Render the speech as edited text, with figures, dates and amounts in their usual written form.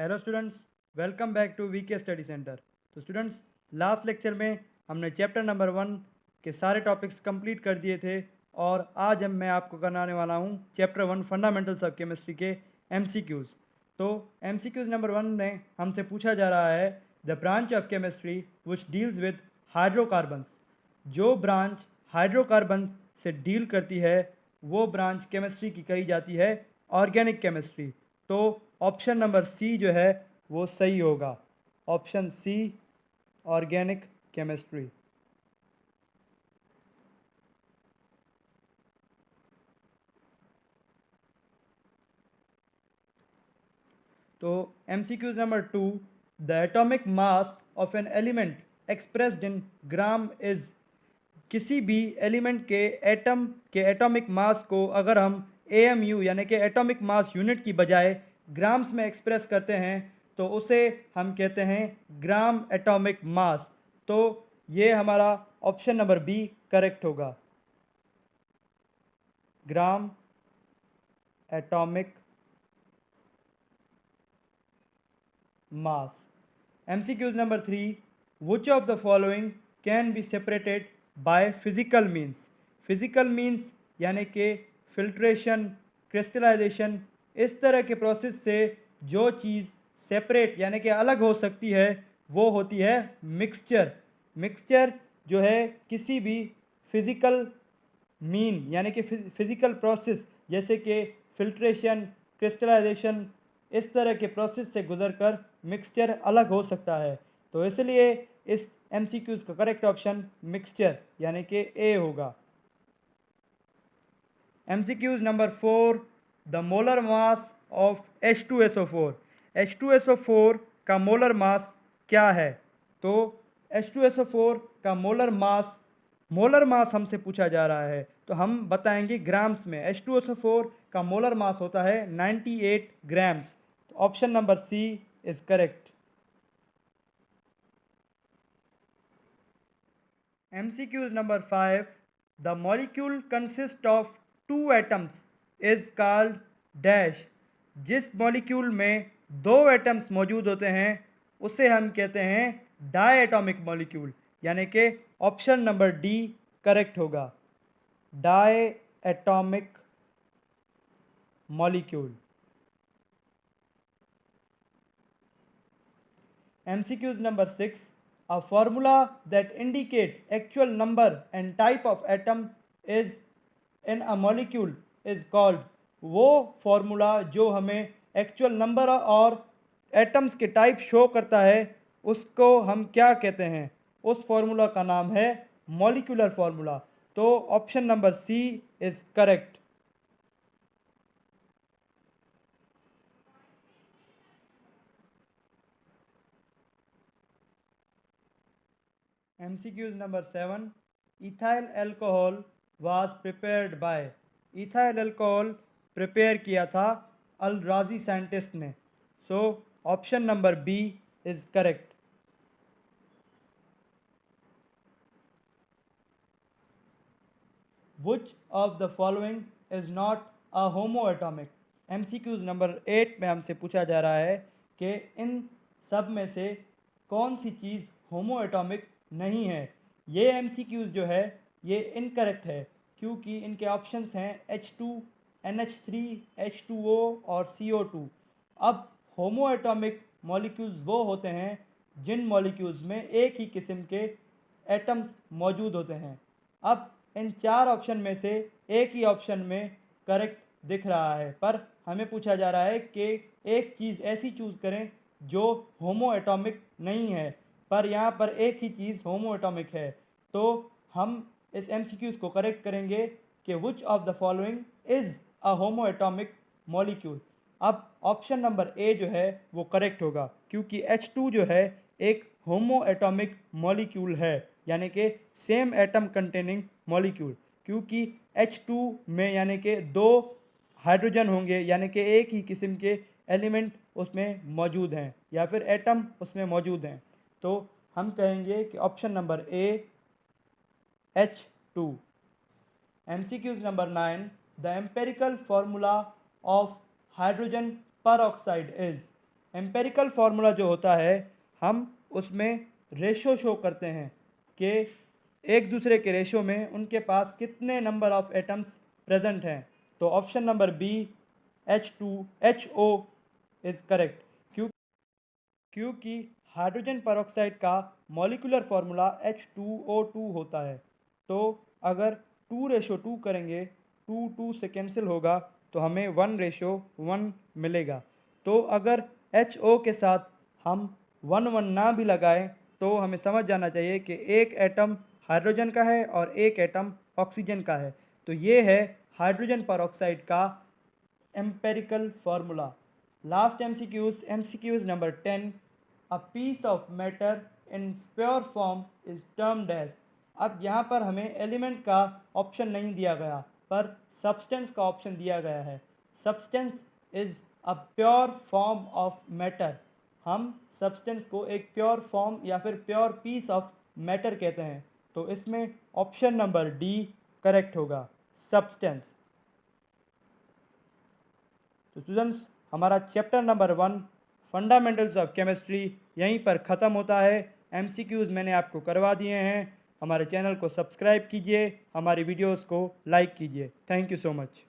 Hello students, welcome back to VK study centre. तो students, last lecture में हमने chapter number 1 के सारे टॉपिक्स कंप्लीट कर दिए थे और आज मैं आपको कराने वाला हूँ चैप्टर 1 फंडामेंटल्स ऑफ केमिस्ट्री के एमसीक्यूज़। तो एमसीक्यूज़ नंबर 1 में हमसे पूछा जा रहा है the branch of chemistry which deals with hydrocarbons. जो ब्रांच हाइड्रोकार्बन से डील करती है वो ब्रांच केमिस्ट्री की कही जाती है ऑर्गेनिक केमिस्ट्री। तो ऑप्शन नंबर सी जो है वो सही होगा, ऑप्शन सी ऑर्गेनिक केमिस्ट्री। तो MCQs number 2, the atomic mass of an element expressed in gram is. किसी भी एलिमेंट के एटम के एटॉमिक मास को अगर हम एएमयू यानी कि एटॉमिक मास यूनिट की बजाय ग्राम्स में एक्सप्रेस करते हैं तो उसे हम कहते हैं ग्राम एटॉमिक मास। तो ये हमारा ऑप्शन नंबर बी करेक्ट होगा, gram atomic mass. MCQs number 3, which of the following can be separated by physical means? Physical means यानी कि फिल्ट्रेशन, क्रिस्टलाइजेशन, इस तरह के प्रोसेस से जो चीज़ सेपरेट यानी कि अलग हो सकती है वो होती है मिक्सचर। मिक्सचर जो है किसी भी फिज़िकल मीन यानी कि फिज़िकल प्रोसेस जैसे कि फिल्ट्रेशन, क्रिस्टलाइजेशन, इस तरह के प्रोसेस से गुजरकर मिक्सचर अलग हो सकता है। तो इसलिए इस एमसीक्यूज़ का करेक्ट ऑप्शन मिक्सचर यानी कि ए होगा। MCQs number 4, the molar mass of H2SO4। H2SO4 का मोलर मास क्या है? तो H2SO4 का मोलर मास हमसे पूछा जा रहा है तो हम बताएंगे ग्राम्स में। H2SO4 का मोलर मास होता है 98 ग्राम्स। तो option number C is correct. MCQs number 5, the molecule consists of two atoms is called dash। जिस मॉलिक्यूल में दो एटम्स मौजूद होते हैं उसे हम कहते हैं डाई एटॉमिक मॉलिक्यूल, यानी कि ऑप्शन नंबर डी करेक्ट होगा, diatomic molecule. MCQs number 6, a formula that indicate actual number and type of atom is in a molecule is called। वो फॉर्मूला जो हमें एक्चुअल नंबर और atoms के type show करता है उसको हम क्या कहते हैं? उस फॉर्मूला का नाम है मॉलिक्यूलर फॉर्मूला। तो option number C is correct. MCQs number 7, ethyl alcohol was prepared by। ethyl alcohol prepare किया था अल राजी साइंटिस्ट ने। So option number B is correct. Which of the following is not a homoatomic? MCQs number 8 में हमसे पूछा जा रहा है कि इन सब में से कौन सी चीज़ होमोएटॉमिक नहीं है। ये MCQs जो है ये इनकरेक्ट है क्योंकि इनके ऑप्शंस हैं H2, NH3, H2O और CO2। अब होमोएटॉमिक मॉलिक्यूल्स वो होते हैं जिन मॉलिक्यूल्स में एक ही किस्म के एटम्स मौजूद होते हैं। अब इन चार ऑप्शन में से एक ही ऑप्शन में करेक्ट दिख रहा है, पर हमें पूछा जा रहा है कि एक चीज़ ऐसी चूज़ करें जो होमो एटॉमिक नहीं है, पर यहाँ पर एक ही चीज़ होमो एटॉमिक है। तो हम इस MCQs को करेक्ट करेंगे कि which of the following is a homo atomic molecule. अब ऑप्शन नंबर ए जो है वो करेक्ट होगा क्योंकि H2 जो है एक होमो एटॉमिक मॉलिक्यूल है, यानी कि सेम एटम कंटेनिंग मॉलिक्यूल। क्योंकि H2 में यानी कि दो हाइड्रोजन होंगे यानी कि एक ही किस्म के एलिमेंट उसमें मौजूद हैं या फिर एटम उसमें मौजूद हैं। तो हम कहेंगे कि option number A H2। MCQs number 9, the empirical formula of hydrogen पर ऑक्साइड इज। एम्पेरिकल फार्मूला जो होता है हम उसमें रेशो शो करते हैं कि एक दूसरे के रेशो में उनके पास कितने नंबर ऑफ एटम्स प्रेजेंट हैं। तो option number B H2HO is correct, क्योंकि हाइड्रोजन परऑक्साइड का मॉलिक्यूलर फार्मूला H2O2 होता है। तो अगर 2:2 करेंगे, 2 से कैंसिल होगा तो हमें 1:1 मिलेगा। तो अगर HO के साथ हम 1 ना भी लगाएं तो हमें समझ जाना चाहिए कि एक एटम हाइड्रोजन का है और एक एटम ऑक्सीजन का है। तो ये है हाइड्रोजन परऑक्साइड का empirical formula. Last MCQs number 10, a piece of matter in pure form is termed as. अब यहाँ पर हमें एलिमेंट का ऑप्शन नहीं दिया गया पर सब्सटेंस का ऑप्शन दिया गया है। Substance is a pure form of matter. हम सब्सटेंस को एक प्योर फॉर्म या फिर प्योर पीस ऑफ मैटर कहते हैं। तो इसमें ऑप्शन नंबर डी करेक्ट होगा, सब्सटेंस। तो स्टूडेंट्स, हमारा chapter number 1 fundamentals of chemistry यहीं पर ख़त्म होता है। MCQs मैंने आपको करवा दिए हैं। हमारे चैनल को सब्सक्राइब कीजिए, हमारी वीडियोस को लाइक कीजिए। Thank you so much.